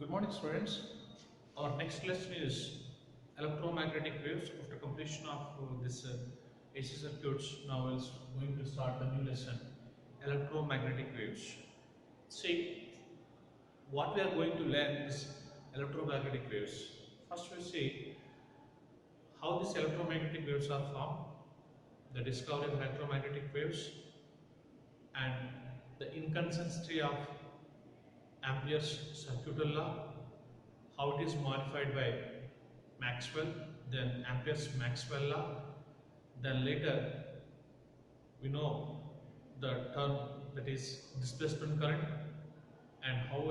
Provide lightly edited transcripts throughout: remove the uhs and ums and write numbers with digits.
Good morning, students. Our next lesson is electromagnetic waves. After completion of this AC circuits, now is going to start the new lesson, electromagnetic waves. See, what we are going to learn is electromagnetic waves. First, we see how these electromagnetic waves are formed, the discovery of electromagnetic waves, and the inconsistency of Ampere's circuital law, how it is modified by Maxwell, then Ampere's Maxwell law, then later we know the term that is displacement current and how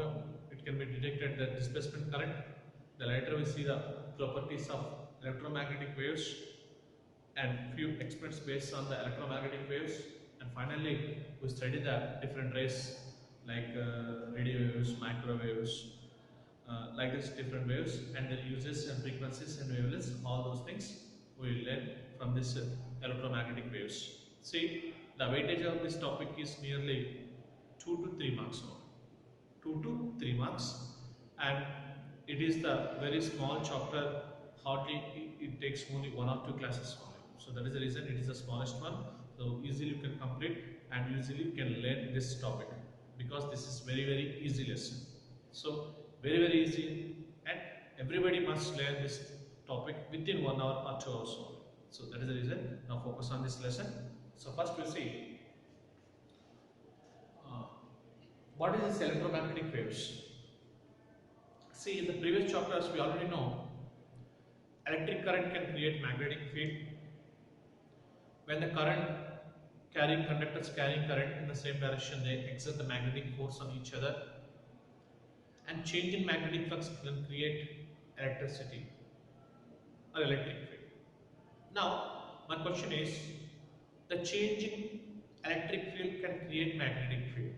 it can be detected the displacement current. Then later we see the properties of electromagnetic waves and few experiments based on the electromagnetic waves, and finally we study the different rays like radio waves, microwaves, like this different waves and their uses and frequencies and wavelengths. All those things we will learn from this electromagnetic waves. See, the weightage of this topic is nearly 2 to 3 marks only. 2 to 3 marks, and it is the very small chapter. Hardly it takes only 1 or 2 classes only. So that is the reason it is the smallest one. So easily you can complete and easily you can learn this topic because this is very easy lesson. So very easy, and everybody must learn this topic within 1 hour or 2 hours only. So that is the reason. Now focus on this lesson. So first we see what is this electromagnetic waves. See, in the previous chapters we already know electric current can create magnetic field. When the conductors carrying current in the same direction, they exert the magnetic force on each other, and change in magnetic flux can create electricity or electric field. Now, my question is, the change in electric field can create magnetic field.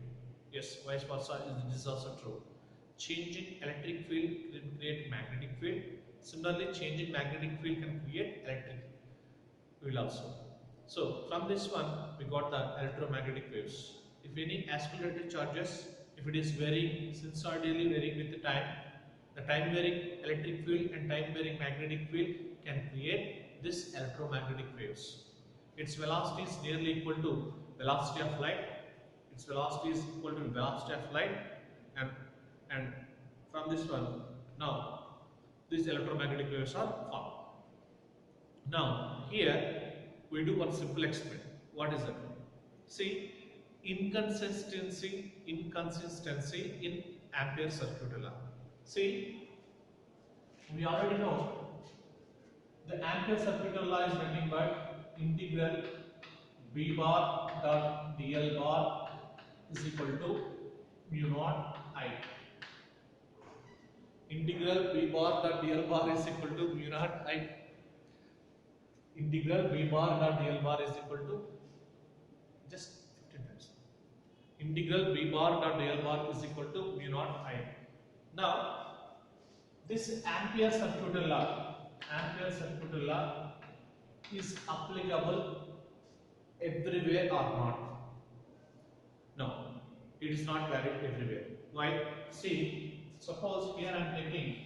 Yes, vice versa, this is also true. Change in electric field can create magnetic field. Similarly, change in magnetic field can create electric field also. So, from this one, we got the electromagnetic waves. If any accelerated charges, if it is varying, sinusoidally varying with the time varying electric field and time varying magnetic field can create this electromagnetic waves. Its velocity is nearly equal to velocity of light. Its velocity is equal to velocity of light, and from this one, now these electromagnetic waves are formed. Now here we do one simple experiment. What is it? See, inconsistency in Ampere circuital law. See, we already know the Ampere circuital law is nothing but integral B bar dot dl bar is equal to mu naught I. Integral B bar dot dl bar is equal to mu naught I. Integral B bar dot dl bar is equal to just 15 times. Integral B bar dot dl bar is equal to mu naught I. Now, this Ampere circuital law is applicable everywhere or not? No, it is not valid everywhere. Why? See, suppose here I am taking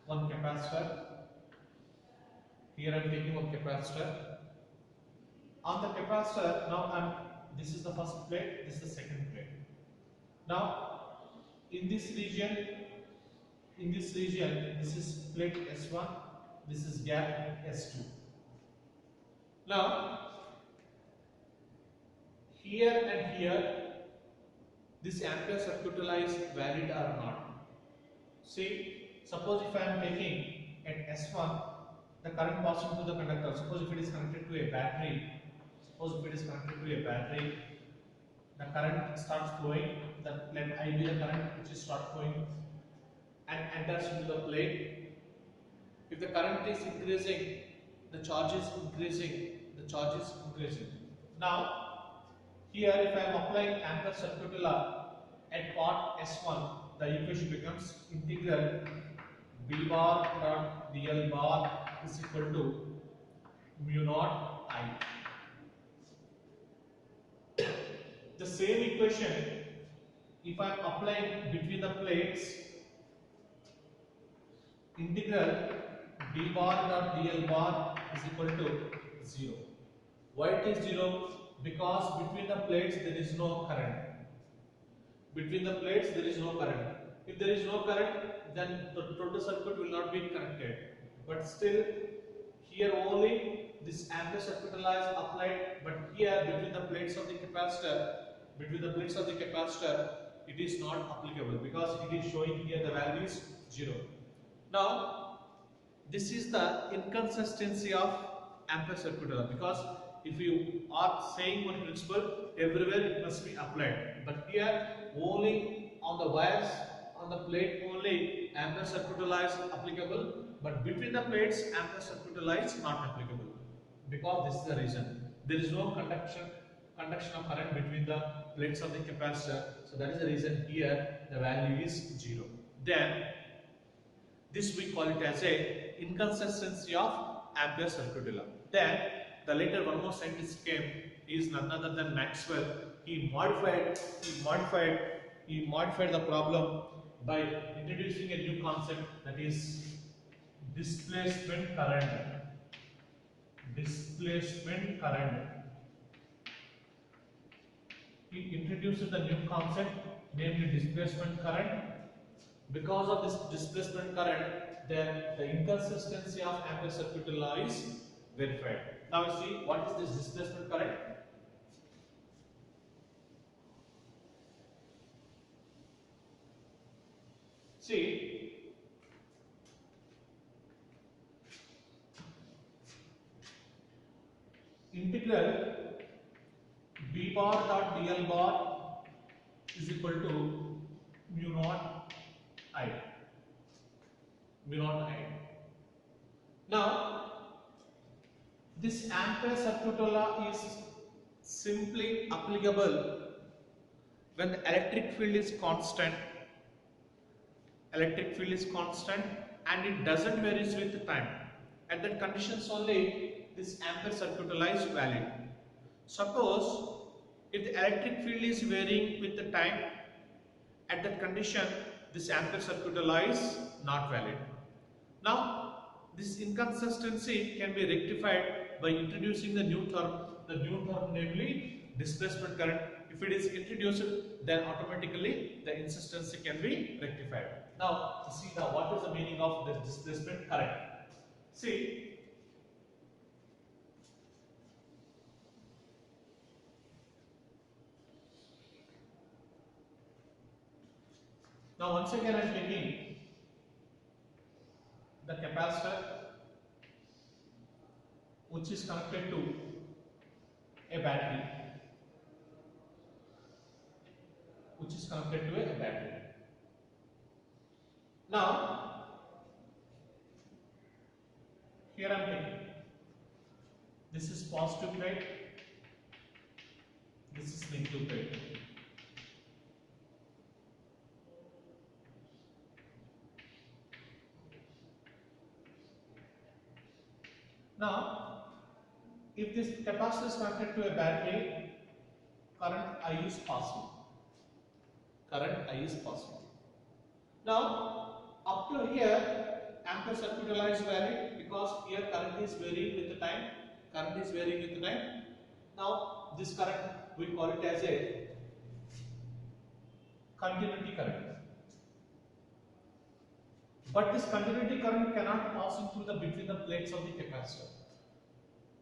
one capacitor. Here I am taking one capacitor. On the capacitor, now this is the first plate, this is the second plate. Now, in this region, this is plate S1, this is gap S2. Now, here and here, this Ampere circuital law is valid or not? See, suppose if I am taking at S1, the current passing through the conductor. Suppose if it is connected to a battery, the current starts flowing. Let I be the current which is start flowing and enters into the plate. If the current is increasing, the charge is increasing. Now, here if I am applying Ampere circuital law at part S1, the equation becomes integral B bar dot dl bar is equal to mu naught I. The same equation, if I am applying between the plates, integral d bar dot dl bar is equal to 0. Why it is 0? Because between the plates there is no current. Between the plates there is no current. If there is no current, then the total circuit will not be connected. But still, here only this ampere circuit law is applied. But here between the plates of the capacitor, it is not applicable because it is showing here the value is 0. Now, this is the inconsistency of ampere circuit law, because if you are saying one principle, everywhere it must be applied. But here only on the wires, on the plate only ampere circuit law is applicable, but between the plates ampere circuit law is not applicable, because this is the reason. There is no conduction of current between the plates of the capacitor, so that is the reason here the value is 0. Then this we call it as a inconsistency of ampere circuit law. Then the later one more scientist came. He is none other than Maxwell. He modified the problem by introducing a new concept, that is displacement current. Displacement current. He introduced the new concept, namely displacement current. Because of this displacement current, then the inconsistency of ampere circuit law is verified. Now you see what is this displacement current. See, integral b bar dot dl bar is equal to mu naught I. Mu naught I. Now, this ampere circuit law is simply applicable when the electric field is constant. Electric field is constant and it doesn't vary with time. At that conditions only this ampere circuit law is valid. Suppose if the electric field is varying with the time, at that condition this ampere circuit law is not valid. Now, this inconsistency can be rectified by introducing the new term namely displacement current. If it is introduced, then automatically the inconsistency can be rectified. Now, to see now what is the meaning of this displacement current. See, now once again I am taking the capacitor which is connected to a battery. Now, here I am taking, this is positive plate, this is negative plate. Now, if this capacitor is connected to a battery, current I is positive. Now, up to here, ampere circuit law is valid because here current is varying with the time. Now, this current we call it as a continuity current. But this continuity current cannot pass through between the plates of the capacitor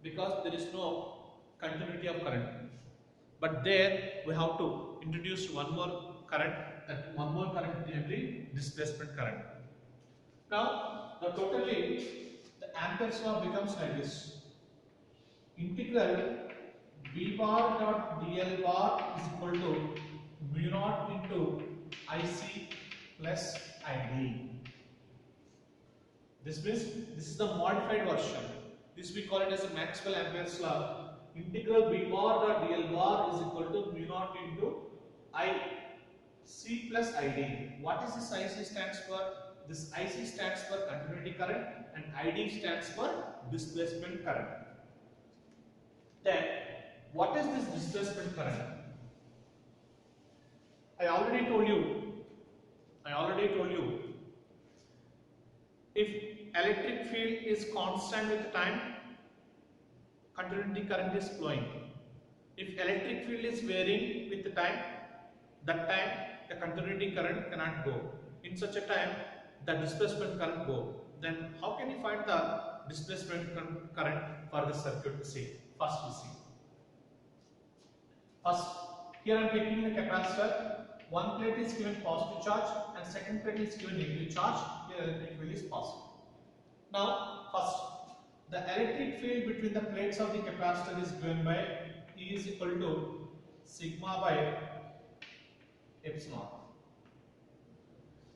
because there is no continuity of current. But there we have to introduce one more current, namely displacement current. Now, totally the Ampere's law becomes like this: integral b bar dot dl bar is equal to mu naught into IC plus ID. This means this is the modified version. This we call it as a Maxwell Ampere's law. Integral b bar dot dl bar is equal to mu naught into IC plus ID. What is this IC stands for? This IC stands for continuity current and ID stands for displacement current. Then, what is this displacement current? I already told you If electric field is constant with time, continuity current is flowing. If electric field is varying with the time, that time the continuity current cannot go. In such a time, the displacement current go. Then how can you find the displacement current for the circuit? See, first we see. First, here I am taking the capacitor. One plate is given positive charge and second plate is given negative charge. Here electric field is positive. Now, first, the electric field between the plates of the capacitor is given by E is equal to sigma by epsilon.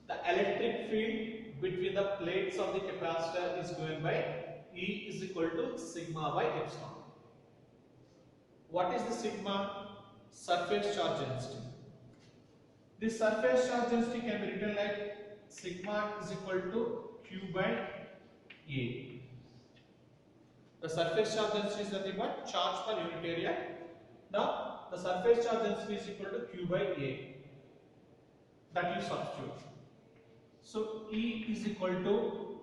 The electric field between the plates of the capacitor is given by E is equal to sigma by epsilon. What is the sigma? Surface charge density. This surface charge density can be written like sigma is equal to Q by A. The surface charge density is nothing but charge per unit area. Now, the surface charge density is equal to Q by A. That you substitute. So, E is equal to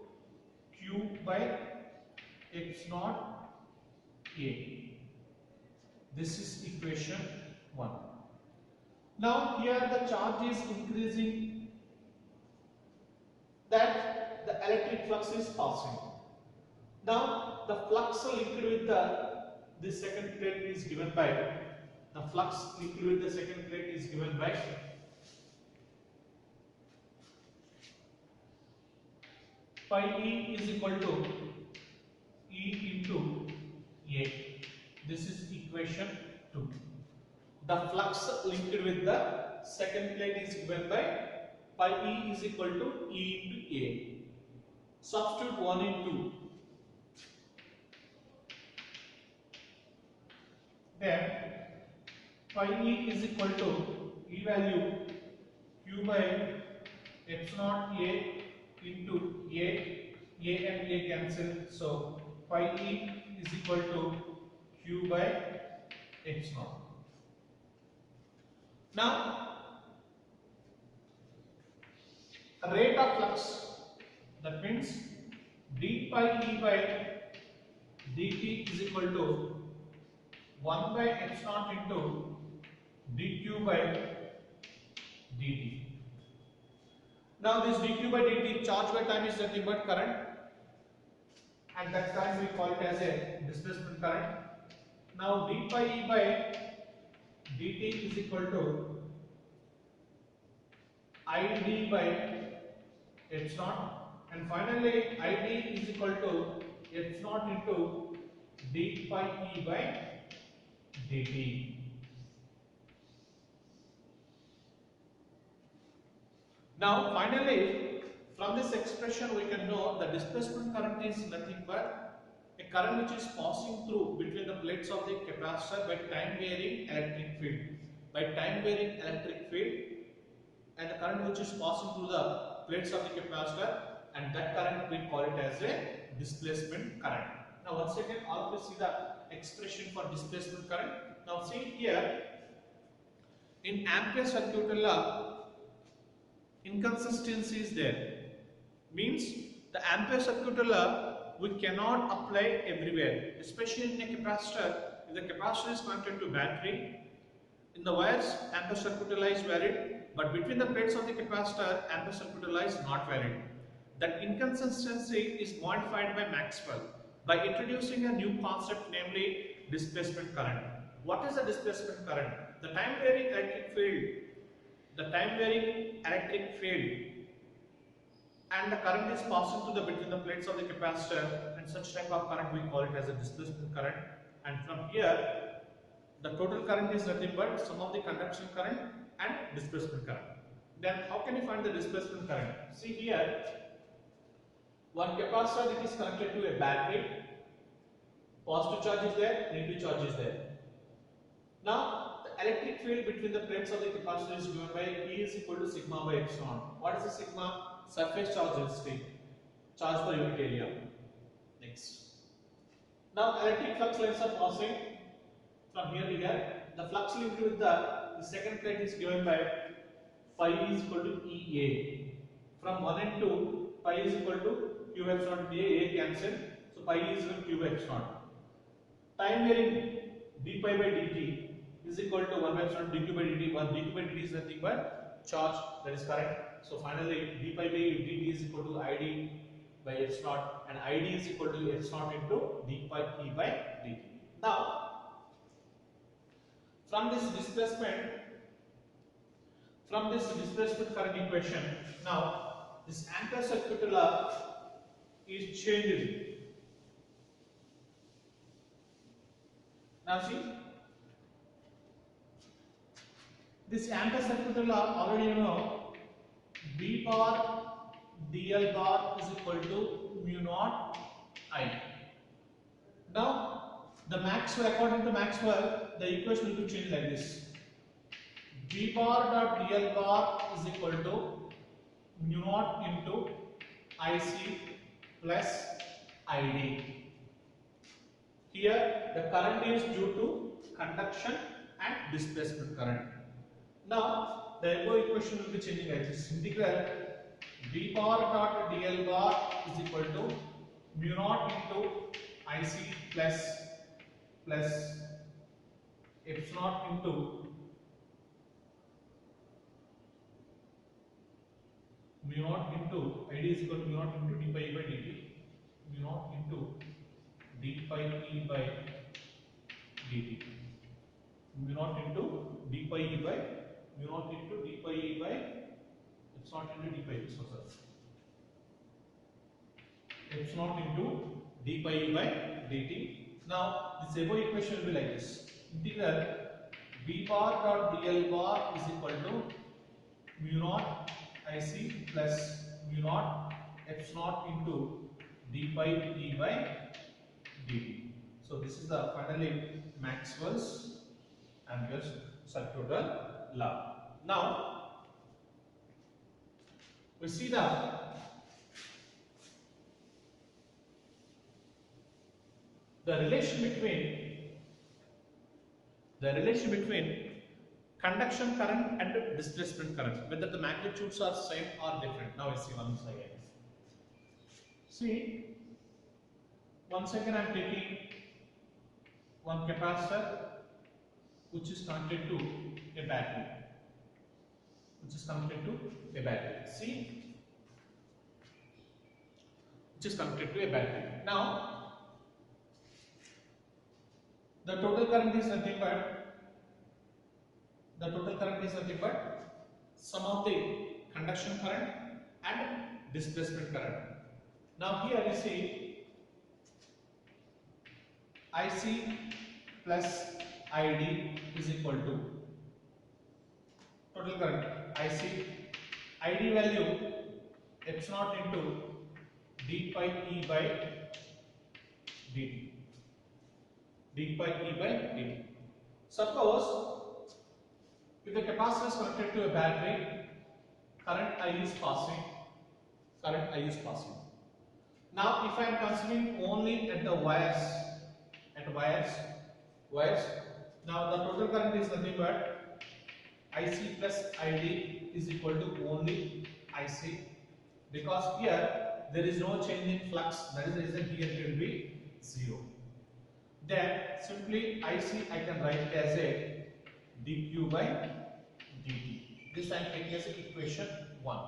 Q by X naught A. This is equation 1. Now, here the charge is increasing, that the electric flux is passing. Now, the flux linked with the second plate is given by, the flux linked with the second plate is given by pi E is equal to E into A. This is equation 2. The flux linked with the second plate is given by pi E is equal to E into A. Substitute 1 in 2. Then pi E is equal to E value Q by epsilon A into A and A cancel. So pi E is equal to Q by epsilon. Now, rate of flux, that means d pi E by dt is equal to 1 by epsilon into dq by dt. Now this dq by dt, charge by time is nothing but current, and that time we call it as a displacement current. Now d pi E by dt is equal to id by epsilon, and finally id is equal to epsilon into d pi E by dt. Now finally, from this expression we can know the displacement current is nothing but a current which is passing through between the plates of the capacitor by time varying electric field. By time varying electric field, and the current which is passing through the plates of the capacitor, and that current we call it as a displacement current. Now once again, all of you see the expression for displacement current. Now see here, in Ampere circuit law, inconsistency is there. Means the Ampere circuit law we cannot apply everywhere, especially in a capacitor. If the capacitor is connected to battery, in the wires Ampere circuit law is valid, but between the plates of the capacitor Ampere circuit law is not valid. That inconsistency is modified by Maxwell by introducing a new concept, namely displacement current. What is the displacement current? The time varying electric field, and the current is passing through between the plates of the capacitor, and such type of current we call it as a displacement current. And from here, the total current is nothing but sum of the conduction current and displacement current. Then how can you find the displacement current? See here, one capacitor that is connected to a battery, positive charge is there, negative charge is there. Now the electric field between the plates of the capacitor is given by E is equal to sigma by epsilon. What is the sigma? Surface charge density, charge per unit area. Next. Now electric flux lines are passing from here to here. The flux linked with the second plate is given by phi is equal to EA. From 1 and 2, phi is equal to q epsilon into a cancel. So pi is equal to q epsilon. Time varying d pi by dt is equal to 1 by epsilon dq by dt. 1 dq by dt is nothing but charge. That is correct. So finally d pi by dt is equal to id by epsilon, and id is equal to epsilon into d pi e by dt. Now from this displacement current equation, now this Ampere's circuit law is changed. Now see, this Ampere's circuit law already you know, B bar dl bar is equal to mu naught I. Now the Maxwell, according to Maxwell, the equation will be changed like this. B bar dot dl bar is equal to mu naught into IC plus ID. Here the current is due to conduction and displacement current. Now the above equation will be changing like this. Integral B bar dot dl bar is equal to mu naught into IC plus epsilon into mu naught into ID is equal to mu naught into d pi e by dt, mu naught into d pi e by dt, mu naught into d pi e by mu naught into d pi e by epsilon into d pi, so sorry, epsilon into d pi e by dt. Now this above equation will be like this. Integral b bar dot dl bar is equal to mu naught IC plus mu naught epsilon into d pi e by dt. So this is the finally Maxwell's Ampere's circuital law. Now we see the relation between conduction current and displacement current, whether the magnitudes are same or different. Now we see once again. See, once again I am taking one capacitor which is connected to a battery. See, which is connected to a battery. Now the total current is nothing but sum of the conduction current and displacement current. Now here you see IC plus ID is equal to total current IC, ID value epsilon into d pi e by dt. d pi e by dt. Suppose if the capacitor is connected to a battery, current I is passing. Now if I am considering only at the wires, now the total current is nothing but IC plus ID is equal to only IC, because here there is no change in flux, that is the reason here it will be 0. Then simply IC I can write as a dq by dt. This I am taking as equation 1.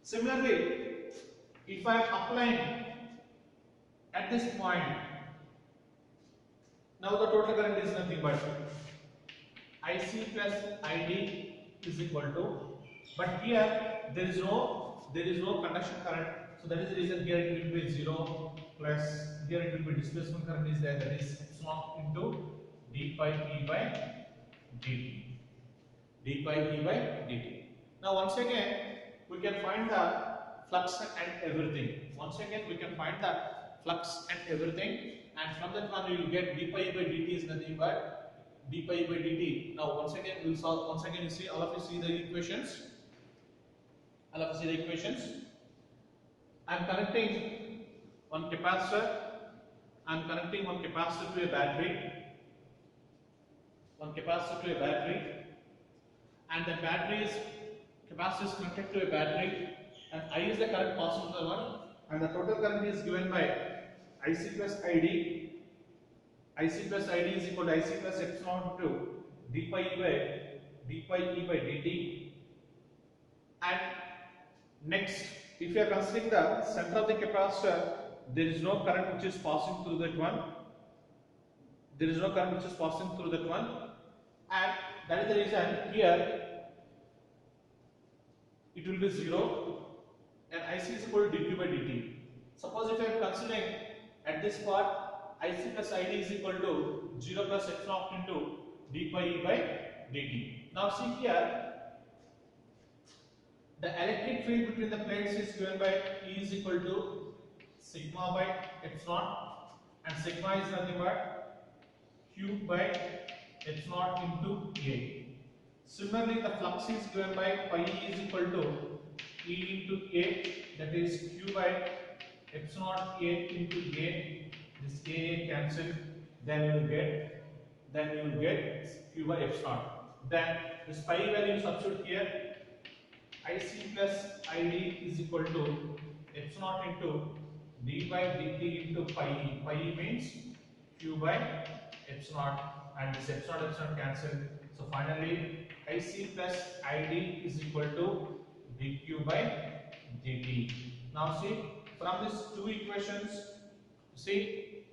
Similarly, if I am applying at this point, now the total current is nothing but IC plus ID is equal to, but here there is no conduction current, so that is the reason here it will be 0 plus here it will be displacement current is there, that is epsilon into d pi e by dt. Now once again we can find the flux and everything. And from that one we will get d pi e by dt is nothing but d pi e by dt. Now once again we will solve. Once again you see, all of you see the equations. I am connecting one capacitor to a battery. And the capacitor is connected to a battery, and I is the current passing through the one and the total current is given by IC plus ID. IC plus ID is equal to IC plus epsilon to d pi e by dt. And next, if you are considering the center of the capacitor, there is no current which is passing through that one. There is no current which is passing through that one, and that is the reason here it will be 0, and IC is equal to dq by dt. Suppose if I am considering at this part IC plus ID is equal to 0 plus epsilon into d pi e by dt. Now see here, the electric field between the plates is given by E is equal to sigma by epsilon, and sigma is nothing but Q by epsilon into A. Similarly, the flux is given by pi E is equal to E into A, that is Q by epsilon A into A. This A cancel, then you will get Q by epsilon. Then this pi value substitute here. IC plus ID is equal to epsilon into d by dt into pi e. Pi e means Q by epsilon, and this epsilon cancel. So finally, IC plus ID is equal to dq by dt. Now see, from these two equations, see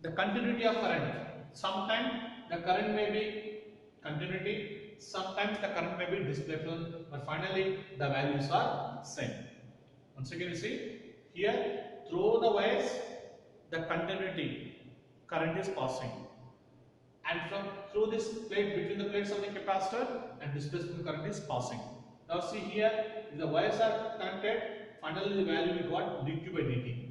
the continuity of current. Sometimes the current may be continuity, sometimes the current may be displacement, but finally the values are same. Once again, you see here through the wires the continuity current is passing, and from through this plate between the plates of the capacitor and displacement current is passing. Now see here, if the wires are connected, finally the value we got dq by dt.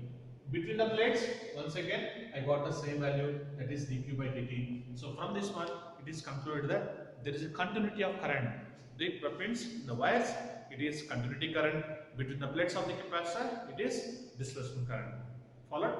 Between the plates, once again I got the same value, that is dq by dt. So from this one it is concluded that there is a continuity of current. That means in the wires it is continuity current, between the plates of the capacitor it is displacement current. Followed?